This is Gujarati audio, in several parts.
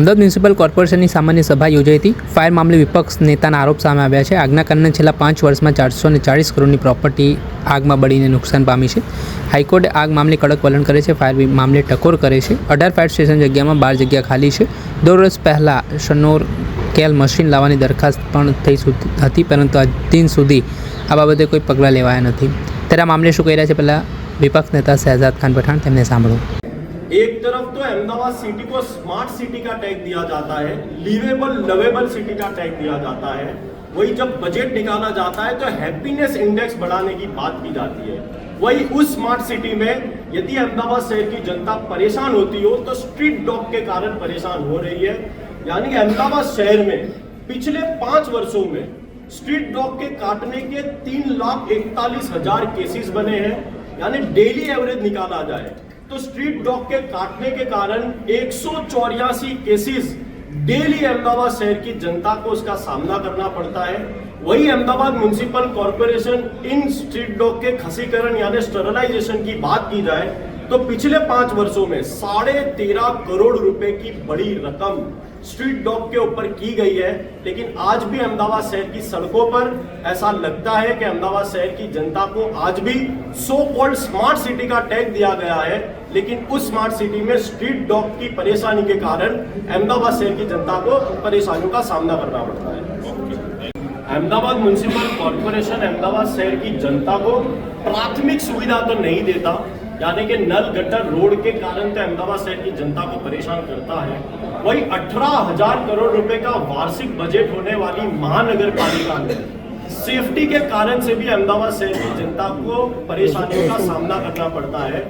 અમદાવાદ મ્યુનિસિપલ કોર્પોરેશનની સામાન્ય સભા યોજાઈ હતી। ફાયર મામલે વિપક્ષ નેતાના આરોપ સામે આવ્યા છે। આગના કારણે છેલ્લા 5 વર્ષમાં 440 કરોડની પ્રોપર્ટી આગમાં બળીને નુકસાન પામી છે। હાઈકોર્ટે આગ મામલે કડક વલણ કરે છે, ફાયર મામલે ટકોર કરે છે। 18 ફાયર સ્ટેશન જગ્યામાં 12 જગ્યા ખાલી છે। 2 વર્ષ પહેલાં સ્નોરકેલ મશીન લાવવાની દરખાસ્ત પણ થઈ હતી, પરંતુ આજ દિન સુધી આ બાબતે કોઈ પગલાં લેવાયા નથી। ત્યારે આ મામલે શું કહી રહ્યા છે, પહેલાં विपक्ष नेता शहजाद खान पठान तेमने सामभळो। एक तरफ तो अहमदाबाद सिटी को स्मार्ट सिटी का टैग दिया जाता है, लिवेबल लवेबल सिटी का टैग दिया जाता है। वही जब बजट निकाला जाता है तो हैप्पीनेस इंडेक्स बढ़ाने की बात की जाती है। वही उस स्मार्ट सिटी में यदि अहमदाबाद शहर की जनता परेशान होती हो तो स्ट्रीट डॉग के कारण परेशान हो रही है। यानी कि अहमदाबाद शहर में पिछले 5 वर्षों में स्ट्रीट डॉग के काटने के 3,41,000 केसेस बने हैं। यानी डेली एवरेज निकाला जाए तो स्ट्रीट डॉग के काटने के कारण 184 केसेस डेली अहमदाबाद शहर की जनता को उसका सामना करना पड़ता है। वही अहमदाबाद म्युनिसिपल कॉर्पोरेशन इन स्ट्रीट डॉग के खसीकरण यानी स्टरलाइजेशन की बात की जाए तो पिछले 5 वर्षों में 13.5 करोड़ रुपए की बड़ी रकम स्ट्रीट डॉग के ऊपर की गई है। लेकिन आज भी अहमदाबाद शहर की सड़कों पर ऐसा लगता है कि अहमदाबाद शहर की जनता को आज भी सो कॉल्ड स्मार्ट सिटी का टैग दिया गया है, लेकिन उस स्मार्ट सिटी में स्ट्रीट डॉग की परेशानी के कारण अहमदाबाद शहर की जनता को परेशानियों का सामना करना पड़ता है। अहमदाबाद म्युनिसिपल कॉर्पोरेशन अहमदाबाद शहर की जनता को प्राथमिक सुविधा तो नहीं देता, यानी कि नल गटर रोड के कारण तो अहमदाबाद शहर की जनता को परेशान करता है। वही 18,000 करोड़ रुपए का वार्षिक बजट होने वाली महानगर पालिका में सेफ्टी के कारण से भी अहमदाबाद शहर की जनता को परेशानियों का सामना करना पड़ता है।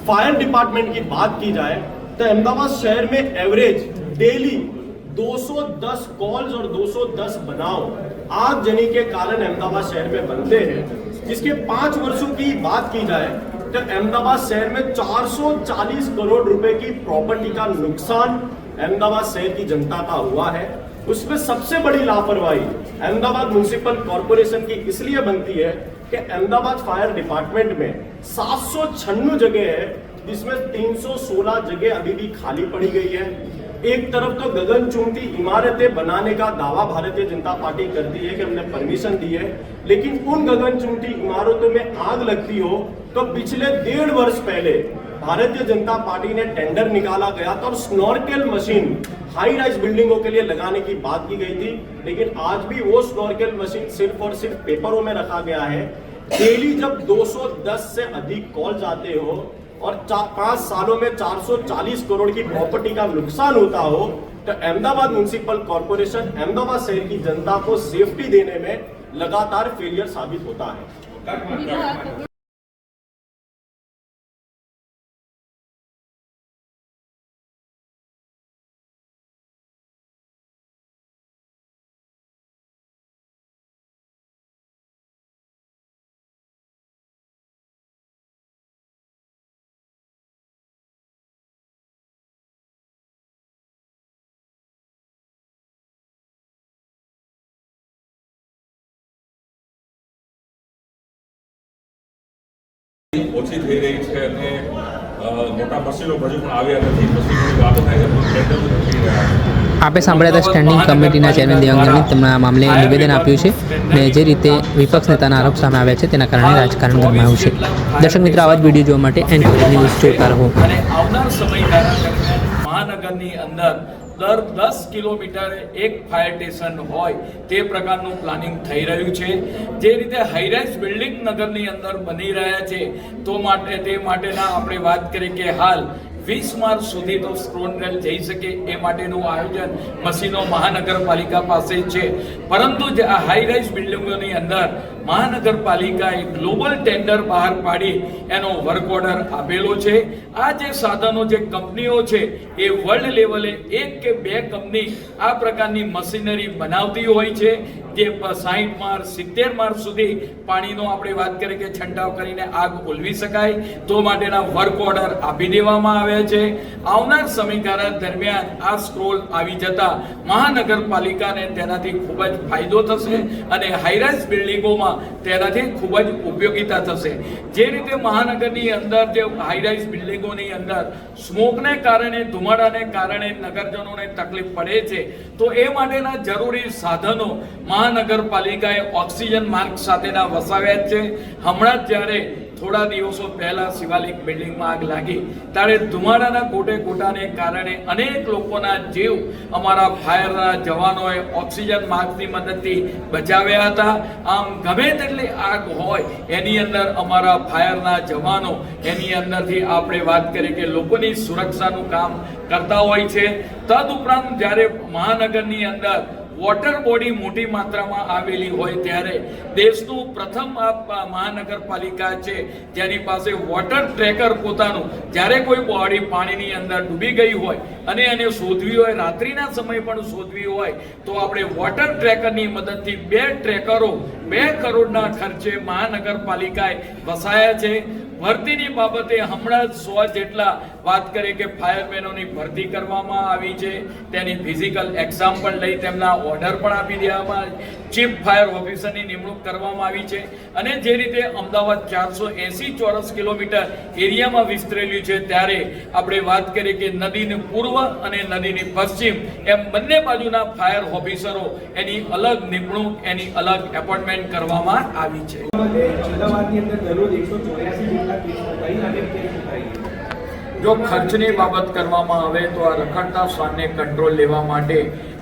फायर डिपार्टमेंट की बात की जाए तो अहमदाबाद शहर में एवरेज डेली 210 कॉल्स और 210 बनाव आगजनी के कारण अहमदाबाद शहर में बनते हैं। जिसके 5 वर्षों की बात की जाए तो अहमदाबाद शहर में 440 करोड़ रुपए की प्रॉपर्टी का नुकसान अहमदाबाद शहर की जनता का हुआ है। उसमें सबसे बड़ी लापरवाही अहमदाबाद म्युनिसिपल कॉर्पोरेशन की इसलिए बनती है कि अहमदाबाद फायर डिपार्टमेंट में 796 जगह है, जिसमें 316 जगह अभी भी खाली पड़ी गई है। एक तरफ तो गगनचुंबी इमारतें बनाने का दावा भारतीय जनता पार्टी करती है कि हमने परमिशन दी है, लेकिन उन गगनचुंबी इमारतों में आग लगती हो तो पिछले 1.5 वर्ष पहले भारतीय जनता पार्टी ने टेंडर निकाला गया था और स्नॉरकेल मशीन हाई राइज बिल्डिंगों के लिए लगाने की बात की गई थी, लेकिन आज भी वो स्नॉरकेल मशीन सिर्फ और सिर्फ पेपरों में रखा गया है। डेली जब 210 से अधिक कॉल्स आते हो और 5 सालों में 440 करोड़ की प्रॉपर्टी का नुकसान होता हो तो अहमदाबाद म्युनिसिपल कॉर्पोरेशन अहमदाबाद शहर की जनता को सेफ्टी देने में लगातार फेलियर साबित होता है। ઓછી થઈ રહી છે અને મોટા મશીનો હજુ પણ આવ્યા નથી। મશીનોની વાતો થાય છે પણ ટેન્ડર નથી રહ્યા। આપે સાંભળ્યા હતા સ્ટેન્ડિંગ કમિટીના ચેરમેન દેવાંગની તેમણે આ મામલે નિવેદન આપ્યું છે અને જે રીતે વિપક્ષ નેતાના આરોપ સામે આવ્યા છે તેના કારણે રાજકારણ ગરમાયું છે। દર્શક મિત્રો, આવા જ વિડીયો જોવા માટે એન્ડ ન્યૂઝ જોતા રહો। આવનાર સમયગાળા દરમિયાન મહાનગરની અંદર દર 10 કિલોમીટરે એક ફાયર સ્ટેશન હોય તે પ્રકારનું પ્લાનિંગ થઈ રહ્યું છે। જે રીતે હાઈરાઇઝ બિલ્ડિંગ નગરની અંદર બની રહ્યા છે તો તે માટેના આપણે વાત કરીએ કે હાલ 20 માર્ચ સુધી તો સ્ક્રોનરેલ જઈ શકે એ માટેનું આયોજન મશીનો મહાનગરપાલિકા પાસે છે, પરંતુ જે આ હાઈરાઇઝ બિલ્ડિંગોની અંદર મહાનગરપાલિકાએ ગ્લોબલ ટેન્ડર બહાર પાડી એનો વર્ક ઓર્ડર આપેલો છે। આ જે સાધનો જે કંપનીઓ છે એ વર્લ્ડ લેવલે 1 કે 2 કંપની આ પ્રકારની મશીનરી બનાવતી હોય છે, જે 60 માર્ચ 70 માર્ચ સુધી પાણીનો આપણે વાત કરીએ કે છંટાવ કરીને આગ ઓલવી શકાય તો માટેના વર્ક ઓર્ડર આપી દેવામાં આવ્યા છે। આવનાર સમયગાળા દરમિયાન આ સ્ક્રોલ આવી જતા મહાનગરપાલિકાને તેનાથી ખૂબ જ ફાયદો થશે અને હાઈરાઇઝ બિલ્ડિંગોમાં કરવામાં તેનાથી ખૂબ જ ઉપયોગીતા થશે. જે રીતે મહાનગરની અંદર જે હાઈરાઇઝ બિલ્ડિંગોની અંદર સ્મોકને કારણે, ધુમાડાને કારણે નગરજનોને તકલીફ પડે છે, તો એ માટેના જરૂરી સાધનો મહાનગરપાલિકાએ ઓક્સિજન માર્ગ સાથેના વસાવ્યા છે. હમણાં જ જ્યારે થોડા દિવસો પહેલા શિવાલિક બિલ્ડિંગમાં આગ લાગી ત્યારે ધુમાડાના કોટાને કારણે અનેક લોકોના જીવ અમારા ફાયરના જવાનોએ ઓક્સિજન માસ્કની મદદથી બચાવ્યા હતા. આમ ગમે તેટલી આગ હોય એની અંદર અમારા ફાયરના જવાનો એની અંદરથી આપણે વાત કરીએ કે લોકોની સુરક્ષાનું કામ કરતા હોય છે. તદુપરાંત જ્યારે મહાનગરની અંદર વોટર બોડી મોટી માત્રામાં આવેલી હોય ત્યારે દેશનું પ્રથમ આ મહાનગરપાલિકા છે જેની પાસે વોટર ટ્રેકર પોતાનું, જ્યારે કોઈ બોડી પાણીની અંદર ડૂબી ગઈ હોય અને એને શોધવી હોય, રાત્રિના સમય પણ શોધવી હોય, તો આપણે વોટર ટ્રેકરની મદદથી 2 ટ્રેકરો 2 કરોડના ખર્ચે મહાનગરપાલિકાએ વસાયા છે. ભરતીની બાબતે હમણાં જ 100 જેટલા વાત કરીએ કે ફાયરમેનોની ભરતી કરવામાં આવી છે. તેની ફિઝિકલ એક્ઝામ પણ લઈ તેમના ઓર્ડર પણ આપી દેવામાં, ચીફ ફાયર ઓફિસરની નિમણૂક કરવામાં આવી છે. અને જે રીતે અમદાવાદ 480 ચોરસ કિલોમીટર એરિયામાં વિસ્તરેલું છે, ત્યારે આપણે વાત કરીએ કે નદીની પૂર્વ અને નદીની પશ્ચિમ એમ બંને બાજુના ફાયર ઓફિસરો એની અલગ નિમણૂક, એની અલગ એપોઇન્ટમેન્ટ કરવામાં આવી છે. જો ખર્ચની બાબત કરવામાં આવે તો આ રખડતા શ્વાનને કંટ્રોલ લેવા માટે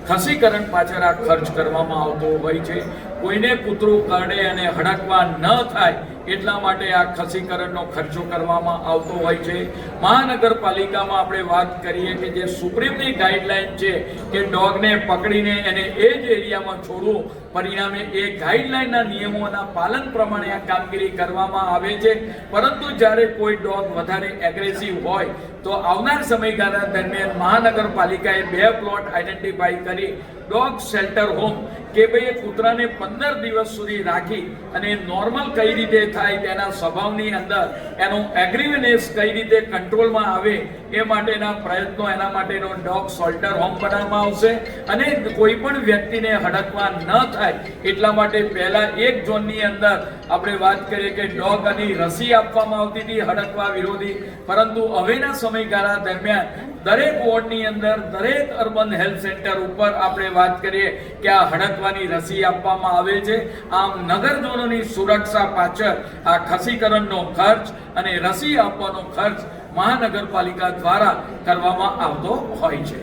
ખસીકરણ પાછળ આ ખર્ચ કરવામાં આવતો હોય છે. કોઈને કૂતરું કરડે અને હડકવા ન થાય એટલા માટે આ ખસીકરણનો ખર્ચો કરવામાં આવતો હોય છે. મહાનગરપાલિકામાં આપણે વાત કરીએ કે જે સુપ્રીમની ગાઈડલાઈન છે કે ડોગને પકડીને એને એ જ એરિયામાં છોડવું, પરિણામે એ ગાઈડલાઈનના નિયમોના પાલન પ્રમાણે આ કામગીરી કરવામાં આવે છે. પરંતુ જ્યારે કોઈ ડોગ વધારે એગ્રેસિવ હોય તો આવનાર સમયગાળા દરમિયાન મહાનગરપાલિકાએ 2 પ્લોટ આઈડેન્ટિફાઈ કરી ડોગ શેલ્ટર હોમ કે ભાઈ કૂતરાને 15 દિવસ સુધી રાખી અને નોર્મલ કઈ રીતે થાય, તેના સ્વભાવની અંદર એનો એગ્રીવનેસ કઈ રીતે કંટ્રોલમાં આવે એ માટેના પ્રયત્નો, એના માટેનો ડોગ શેલ્ટર હોમ બનાવવામાં આવશે. અને કોઈ પણ વ્યક્તિને હડકવા ન થાય એટલા માટે પહેલા એક ઝોનની અંદર આપણે વાત કરીએ કે ડોગની રસી આપવામાં આવતી હતી હડકવા વિરોધી, પરંતુ હવેના સમયગાળા દરમિયાન દરેક વોર્ડની અંદર, દરેક અર્બન હેલ્થ સેન્ટર ઉપર આપણે વાત કરીએ કે આ હડકવાની રસી આપવામાં આવે છે. આમ નગરજનોની સુરક્ષા પાછળ આ ખસીકરણનો ખર્ચ અને રસી આપવાનો ખર્ચ મહાનગરપાલિકા દ્વારા કરવામાં આવતો હોય છે.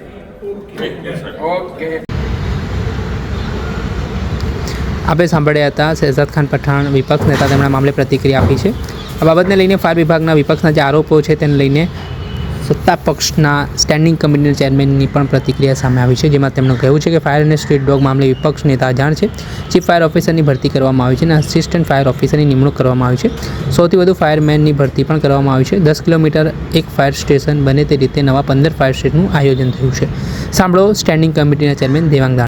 ઓકે. આપણે સાંભળ્યા હતા શહેજાદ ખાન પઠાણ, વિપક્ષ નેતા, તેમના મામલે પ્રતિક્રિયા આપી છે. આ બાબતને લઈને ફાયર વિભાગના વિપક્ષના જે આરોપો છે તેને લઈને સત્તા પક્ષના સ્ટેન્ડિંગ કમિટીના ચેરમેનની પણ પ્રતિક્રિયા સામે આવી છે, જેમાં તેમનું કહેવું છે કે ફાયર અને સ્ટ્રીટ ડોગ મામલે વિપક્ષ નેતા અજાણ છે. ચીફ ફાયર ઓફિસરની ભરતી કરવામાં આવી છે અને આસિસ્ટન્ટ ફાયર ઓફિસરની નિમણૂક કરવામાં આવી છે. સૌથી વધુ ફાયરમેનની ભરતી પણ કરવામાં આવી છે. 10 કિલોમીટર એક ફાયર સ્ટેશન બને તે રીતે નવા 15 ફાયર સ્ટેશનનું આયોજન થયું છે. સાંભળો સ્ટેન્ડિંગ કમિટીના ચેરમેન દેવાંગ દાણા.